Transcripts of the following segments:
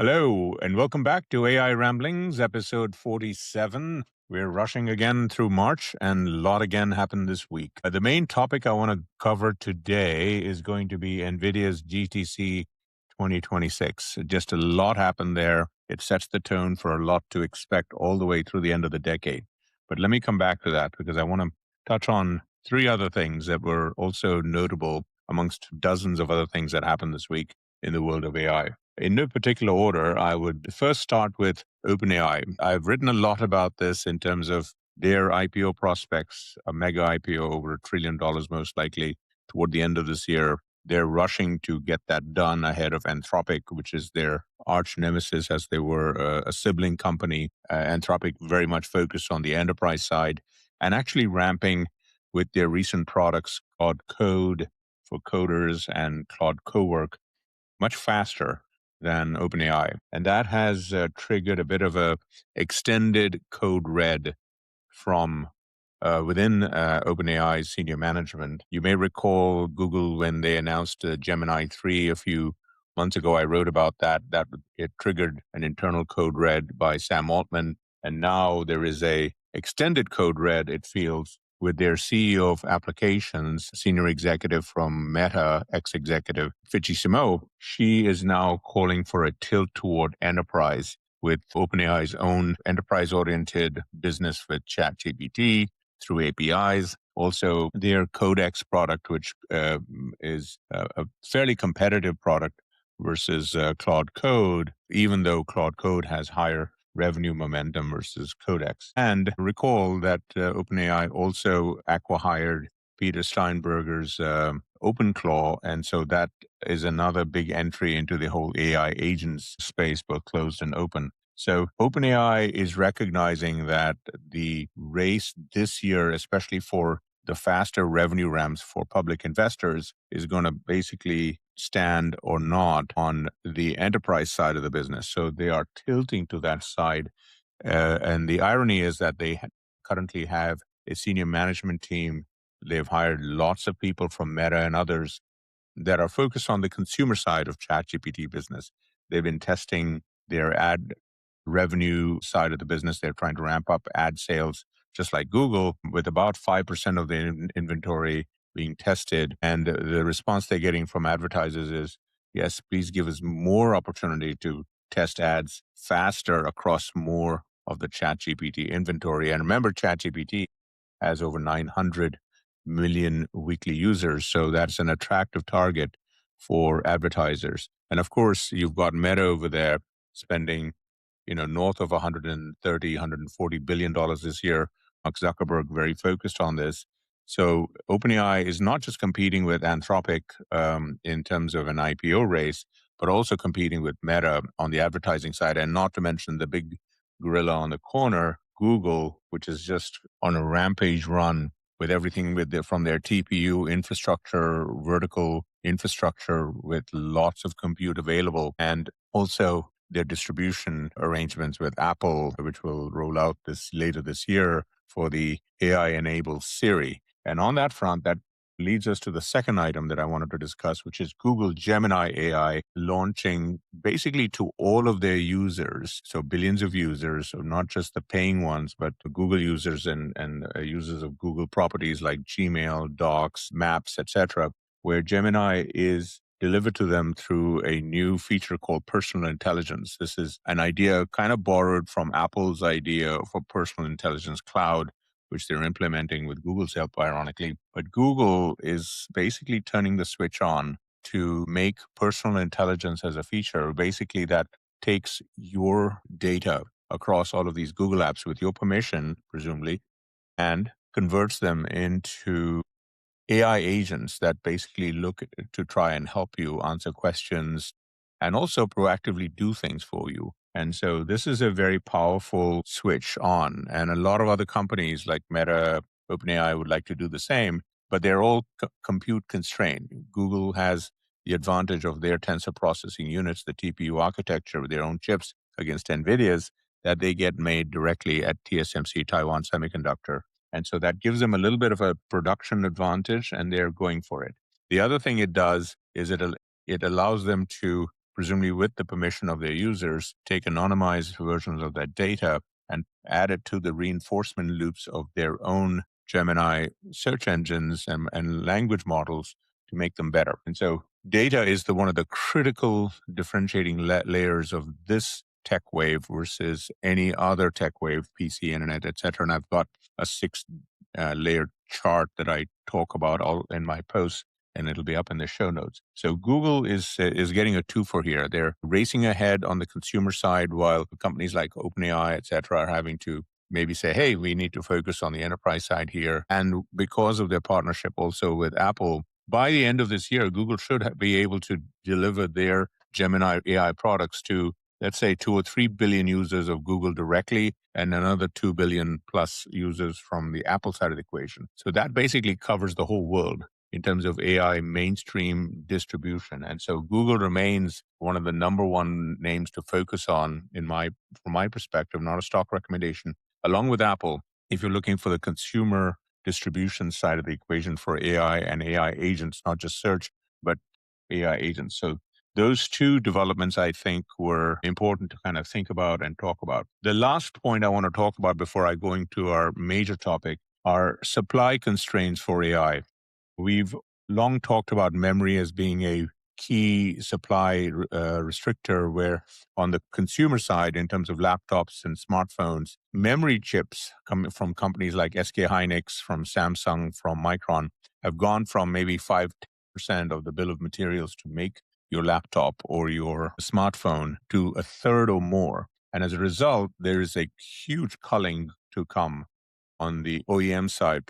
Hello, and welcome back to AI Ramblings, episode 47. We're rushing again through March, and a lot again happened this week. The main topic I want to cover today is going to be Nvidia's GTC 2026. Just a lot happened there. It sets the tone for a lot to expect all the way through the end of the decade. But let me come back to that because I want to touch on three other things that were also notable amongst dozens of other things that happened this week in the world of AI. In no particular order, I would first start with OpenAI. I've written a lot about this in terms of their IPO prospects, a mega IPO over $1 trillion most likely toward the end of this year. They're rushing to get that done ahead of Anthropic, which is their arch nemesis as they were a sibling company. Anthropic very much focused on the enterprise side and actually ramping with their recent products, Claude Code for coders and Claude Cowork, much faster than OpenAI. And that has triggered a bit of a extended code red from within OpenAI's senior management. You may recall Google when they announced Gemini 3 a few months ago. I wrote about that. That it triggered an internal code red by Sam Altman. And now there is a extended code red, it feels, with their CEO of applications, senior executive from Meta, ex-executive Fichisimo. She is now calling for a tilt toward enterprise with OpenAI's own enterprise-oriented business with ChatGPT through APIs. Also, their Codex product, which is a fairly competitive product versus Claude Code, even though Claude Code has higher revenue momentum versus Codex. And recall that OpenAI also acqui-hired Peter Steinberger's OpenClaw, and so that is another big entry into the whole AI agents space, both closed and open. So OpenAI is recognizing that the race this year, especially for the faster revenue ramps for public investors, is going to basically stand or not on the enterprise side of the business. So they are tilting to that side. And the irony is that they currently have a senior management team. They've hired lots of people from Meta and others that are focused on the consumer side of ChatGPT business. They've been testing their ad revenue side of the business. They're trying to ramp up ad sales, just like Google, with about 5% of the inventory being tested. And the response they're getting from advertisers is, yes, please give us more opportunity to test ads faster across more of the ChatGPT inventory. And remember, ChatGPT has over 900 million weekly users. So that's an attractive target for advertisers. And of course, you've got Meta over there spending north of 130, 140 billion dollars this year. Mark Zuckerberg very focused on this. So OpenAI is not just competing with Anthropic in terms of an IPO race, but also competing with Meta on the advertising side, and not to mention the big gorilla on the corner, Google, which is just on a rampage run with everything from their TPU infrastructure, vertical infrastructure with lots of compute available, and also their distribution arrangements with Apple, which will roll out later this year for the AI-enabled Siri. And on that front, that leads us to the second item that I wanted to discuss, which is Google Gemini AI launching basically to all of their users. So billions of users, so not just the paying ones, but the Google users and users of Google properties like Gmail, Docs, Maps, etc., where Gemini is delivered to them through a new feature called personal intelligence. This is an idea kind of borrowed from Apple's idea for personal intelligence cloud, which they're implementing with Google's help, ironically. But Google is basically turning the switch on to make personal intelligence as a feature, basically that takes your data across all of these Google apps with your permission, presumably, and converts them into AI agents that basically look to try and help you answer questions and also proactively do things for you. And so this is a very powerful switch on. And a lot of other companies like Meta, OpenAI would like to do the same, but they're all compute constrained. Google has the advantage of their tensor processing units, the TPU architecture with their own chips against NVIDIA's that they get made directly at TSMC, Taiwan Semiconductor. And so that gives them a little bit of a production advantage, and they're going for it. The other thing it does is it allows them to presumably with the permission of their users, take anonymized versions of that data and add it to the reinforcement loops of their own Gemini search engines and language models to make them better. And so data is one of the critical differentiating layers of this tech wave versus any other tech wave, PC, internet, etc. And I've got a six layered chart that I talk about all in my posts, and it'll be up in the show notes. So Google is getting a two for here. They're racing ahead on the consumer side, while companies like OpenAI, et cetera, are having to maybe say, hey, we need to focus on the enterprise side here. And because of their partnership also with Apple, by the end of this year, Google should be able to deliver their Gemini AI products to, let's say, 2 or 3 billion users of Google directly and another 2 billion plus users from the Apple side of the equation. So that basically covers the whole world in terms of AI mainstream distribution. And so Google remains one of the number one names to focus on from my perspective, not a stock recommendation, along with Apple, if you're looking for the consumer distribution side of the equation for AI and AI agents, not just search, but AI agents. So those two developments, I think, were important to kind of think about and talk about. The last point I want to talk about before I go into our major topic are supply constraints for AI. We've long talked about memory as being a key supply restrictor, where on the consumer side, in terms of laptops and smartphones, memory chips coming from companies like SK Hynix, from Samsung, from Micron, have gone from maybe 5% of the bill of materials to make your laptop or your smartphone to a third or more. And as a result, there is a huge culling to come on the OEM side,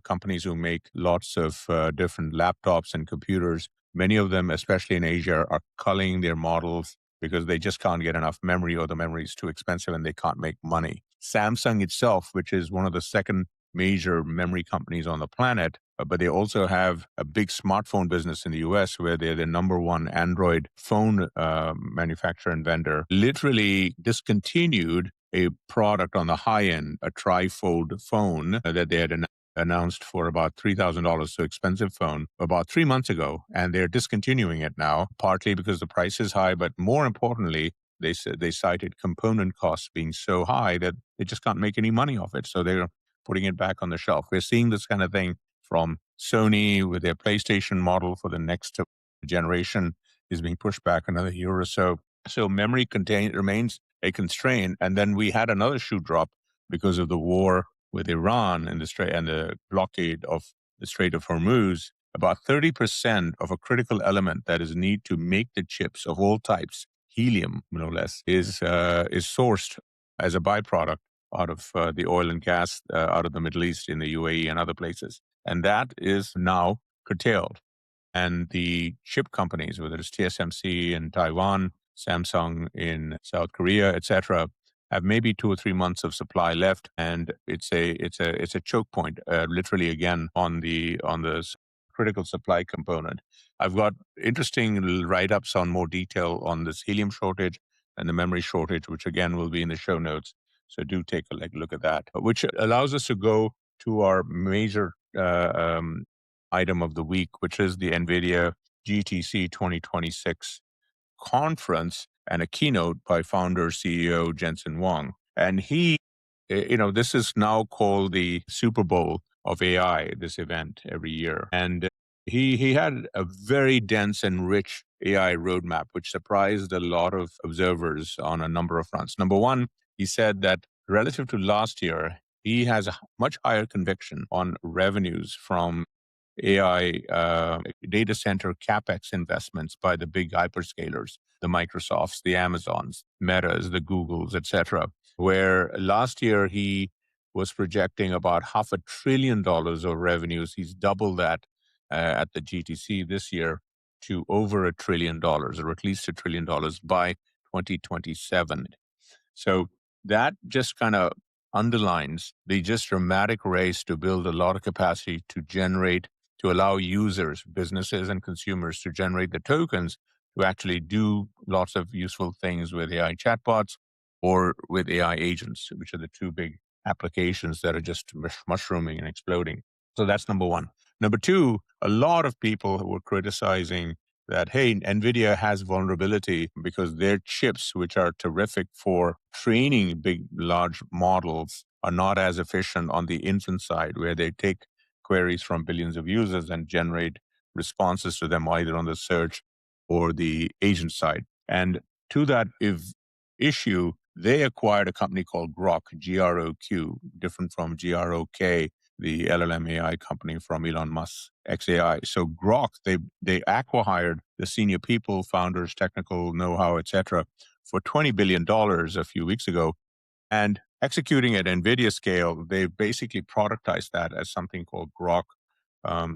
companies who make lots of different laptops and computers. Many of them, especially in Asia, are culling their models because they just can't get enough memory, or the memory is too expensive and they can't make money. Samsung itself, which is one of the second major memory companies on the planet, but they also have a big smartphone business in the US where they're the number one Android phone manufacturer and vendor, literally discontinued a product on the high end, a trifold phone that they had announced for about $3,000, so expensive phone, about 3 months ago, and they're discontinuing it now, partly because the price is high, but more importantly, they cited component costs being so high that they just can't make any money off it. So they're putting it back on the shelf. We're seeing this kind of thing from Sony with their PlayStation model for the next generation is being pushed back another year or so. So memory remains a constraint. And then we had another shoe drop because of the war with Iran and the blockade of the Strait of Hormuz. About 30% of a critical element that is needed to make the chips of all types, helium, no less, is sourced as a byproduct out of the oil and gas out of the Middle East, in the UAE and other places. And that is now curtailed. And the chip companies, whether it's TSMC in Taiwan, Samsung in South Korea, etc., have maybe 2 or 3 months of supply left, and it's a choke point, literally again on the critical supply component. I've got interesting write-ups on more detail on this helium shortage and the memory shortage, which again will be in the show notes. So do take a look at that, which allows us to go to our major item of the week, which is the Nvidia GTC 2026 conference and a keynote by founder CEO Jensen Huang. And this is now called the Super Bowl of AI, this event every year. And he had a very dense and rich AI roadmap, which surprised a lot of observers on a number of fronts. Number one, he said that relative to last year, he has a much higher conviction on revenues from AI data center capex investments by the big hyperscalers, the Microsofts, the Amazons, Metas, the Googles, etc. Where last year he was projecting about $500 billion of revenues. He's doubled that at the GTC this year to over $1 trillion, or at least $1 trillion by 2027. So that just kind of underlines the just dramatic race to build a lot of capacity to allow users, businesses, and consumers to generate the tokens to actually do lots of useful things with AI chatbots or with AI agents, which are the two big applications that are just mushrooming and exploding. So that's number one. Number two, a lot of people were criticizing that, hey, NVIDIA has vulnerability because their chips, which are terrific for training big, large models, are not as efficient on the inference side, where they take queries from billions of users and generate responses to them either on the search or the agent side. And to that issue, they acquired a company called Grok, GROQ, different from GROK, the LLM AI company from Elon Musk's XAI. So Grok, they acqui-hired the senior people, founders, technical know-how, etc., for $20 billion a few weeks ago. And executing at NVIDIA scale, they've basically productized that as something called Grok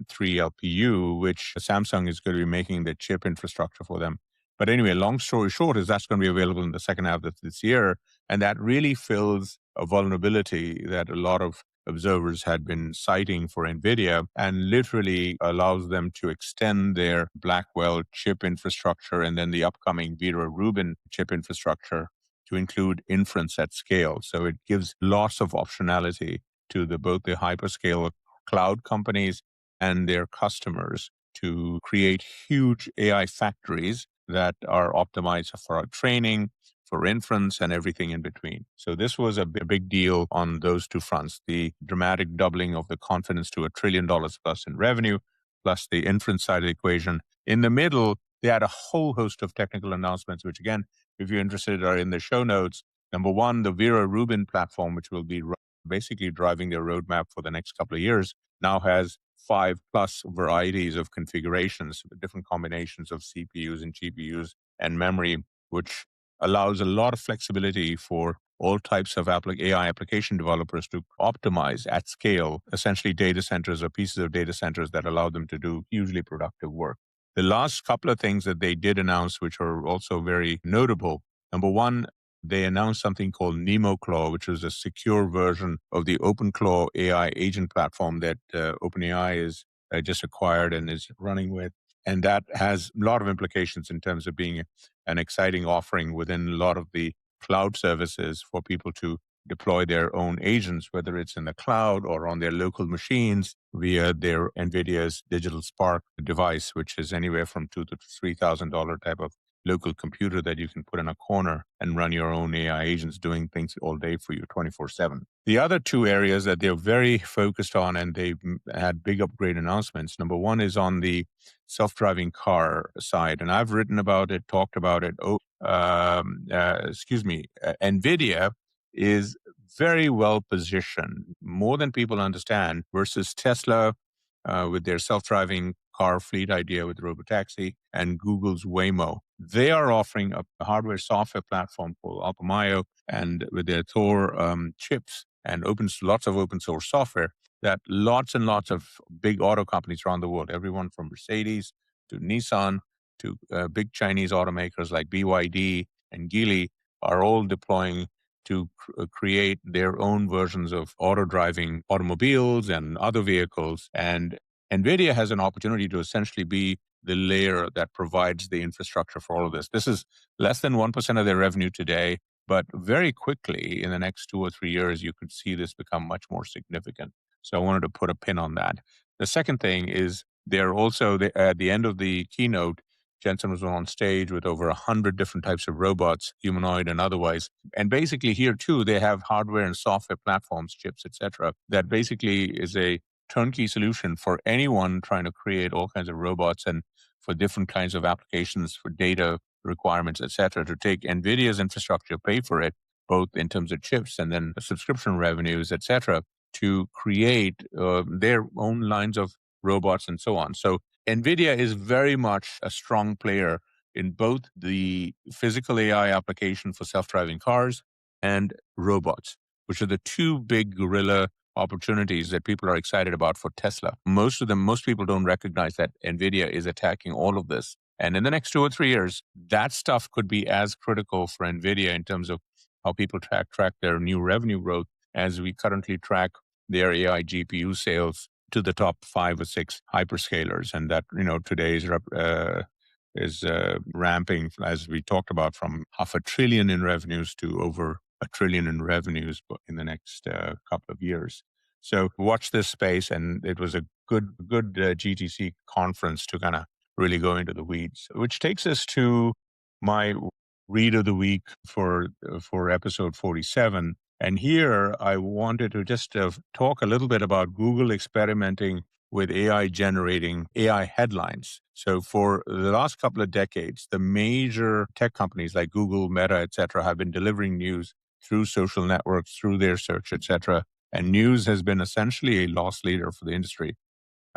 3 LPU, which Samsung is going to be making the chip infrastructure for them. But anyway, long story short is that's going to be available in the second half of this year. And that really fills a vulnerability that a lot of observers had been citing for NVIDIA and literally allows them to extend their Blackwell chip infrastructure and then the upcoming Vera Rubin chip infrastructure to include inference at scale. So it gives lots of optionality to both the hyperscale cloud companies and their customers to create huge AI factories that are optimized for our training, for inference, and everything in between. So this was a big deal on those two fronts, the dramatic doubling of the confidence to $1 trillion plus in revenue, plus the inference side of the equation. In the middle, they had a whole host of technical announcements, which again, if you're interested, are in the show notes. Number one, the Vera Rubin platform, which will be basically driving their roadmap for the next couple of years, now has 5+ varieties of configurations, different combinations of CPUs and GPUs and memory, which allows a lot of flexibility for all types of AI application developers to optimize at scale, essentially data centers or pieces of data centers that allow them to do hugely productive work. The last couple of things that they did announce, which are also very notable. Number one, they announced something called NemoClaw, which is a secure version of the OpenClaw AI agent platform that OpenAI is just acquired and is running with. And that has a lot of implications in terms of being an exciting offering within a lot of the cloud services for people to deploy their own agents, whether it's in the cloud or on their local machines via their NVIDIA's Digital Spark device, which is anywhere from $2,000 to $3,000 type of local computer that you can put in a corner and run your own AI agents doing things all day for you 24/7. The other two areas that they're very focused on and they've had big upgrade announcements. Number one is on the self-driving car side. And I've written about it, talked about it. NVIDIA is very well positioned, more than people understand, versus Tesla with their self-driving car fleet idea with robotaxi and Google's Waymo. They are offering a hardware software platform called Alpamayo and with their Thor chips and lots of open source software that lots and lots of big auto companies around the world, everyone from Mercedes to Nissan to big Chinese automakers like BYD and Geely are all deploying to create their own versions of auto-driving automobiles and other vehicles. And NVIDIA has an opportunity to essentially be the layer that provides the infrastructure for all of this. This is less than 1% of their revenue today, but very quickly in the next 2 or 3 years, you could see this become much more significant. So I wanted to put a pin on that. The second thing is they're also, at the end of the keynote, Jensen was on stage with over 100 different types of robots, humanoid and otherwise. And basically here too, they have hardware and software platforms, chips, etc., that basically is a turnkey solution for anyone trying to create all kinds of robots and for different kinds of applications for data requirements, etc., to take NVIDIA's infrastructure, pay for it, both in terms of chips and then subscription revenues, etc., to create their own lines of robots and so on. So NVIDIA is very much a strong player in both the physical AI application for self-driving cars and robots, which are the two big gorilla opportunities that people are excited about for Tesla. Most people don't recognize that NVIDIA is attacking all of this. And in the next 2 or 3 years, that stuff could be as critical for NVIDIA in terms of how people track their new revenue growth as we currently track their AI GPU sales to the top 5 or 6 hyperscalers. And that, today is ramping, as we talked about, from $500 billion in revenues to over $1 trillion in revenues in the next couple of years. So watch this space, and it was a good GTC conference to kind of really go into the weeds, which takes us to my read of the week for episode 47. And here I wanted to just talk a little bit about Google experimenting with AI generating AI headlines. So for the last couple of decades, the major tech companies like Google, Meta, et cetera, have been delivering news through social networks, through their search, et cetera. And news has been essentially a loss leader for the industry.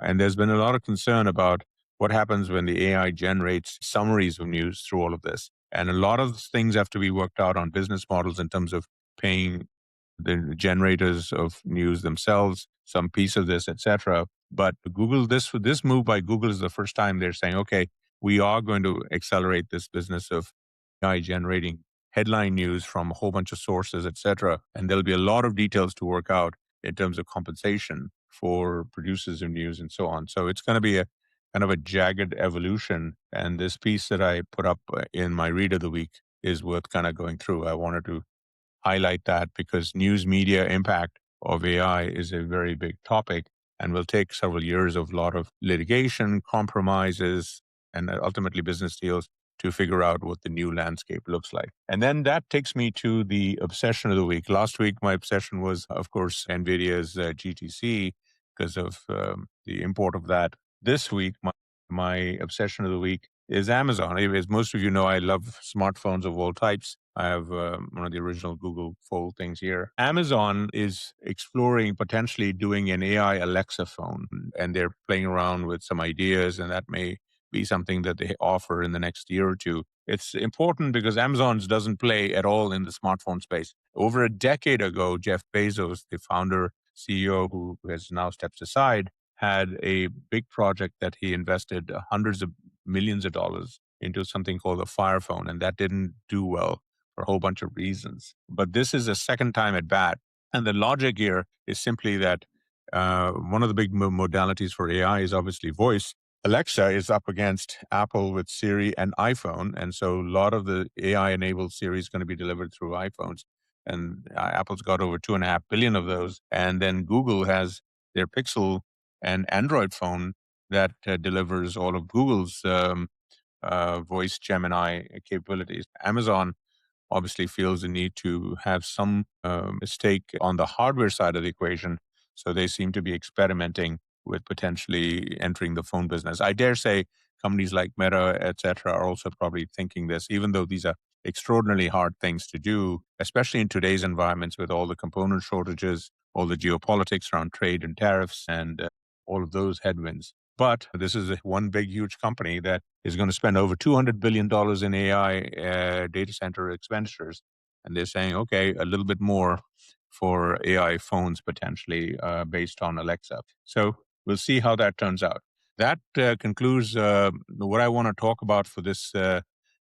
And there's been a lot of concern about what happens when the AI generates summaries of news through all of this. And a lot of things have to be worked out on business models in terms of paying the generators of news themselves some piece of this, etc. But Google, this move by Google is the first time they're saying, okay, we are going to accelerate this business of AI generating headline news from a whole bunch of sources, etc. And there'll be a lot of details to work out in terms of compensation for producers of news and so on. So it's going to be a kind of a jagged evolution. And this piece that I put up in my read of the week is worth kind of going through. I wanted to highlight that because news media impact of AI is a very big topic and will take several years of a lot of litigation, compromises, and ultimately business deals to figure out what the new landscape looks like. And then that takes me to the obsession of the week. Last week, my obsession was, of course, Nvidia's GTC because of the import of that. This week, my obsession of the week is Amazon. As most of you know, I love smartphones of all types. I have one of the original Google Fold things here. Amazon is exploring potentially doing an AI Alexa phone, and they're playing around with some ideas, and that may be something that they offer in the next year or two. It's important because Amazon doesn't play at all in the smartphone space. Over a decade ago, Jeff Bezos, the founder, CEO, who has now stepped aside, had a big project that he invested hundreds of millions of dollars into something called the Fire Phone, and that didn't do well for a whole bunch of reasons. But this is a second time at bat. And the logic here is simply that one of the big modalities for AI is obviously voice. Alexa is up against Apple with Siri and iPhone. And so a lot of the AI enabled Siri is going to be delivered through iPhones. And Apple's got over 2.5 billion of those. And then Google has their Pixel and Android phone that delivers all of Google's voice Gemini capabilities. Amazon obviously feels the need to have some stake on the hardware side of the equation. So they seem to be experimenting with potentially entering the phone business. I dare say companies like Meta, et cetera, are also probably thinking this, even though these are extraordinarily hard things to do, especially in today's environments with all the component shortages, all the geopolitics around trade and tariffs, and all of those headwinds. But this is one big, huge company that is going to spend over $200 billion in AI data center expenditures. And they're saying, okay, a little bit more for AI phones potentially based on Alexa. So we'll see how that turns out. That concludes what I want to talk about for this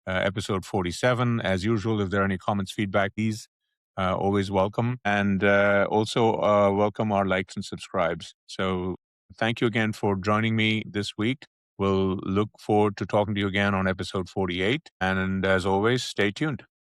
episode 47. As usual, if there are any comments, feedback, these always welcome. And also welcome our likes and subscribes. So thank you again for joining me this week. We'll look forward to talking to you again on episode 48. And as always, stay tuned.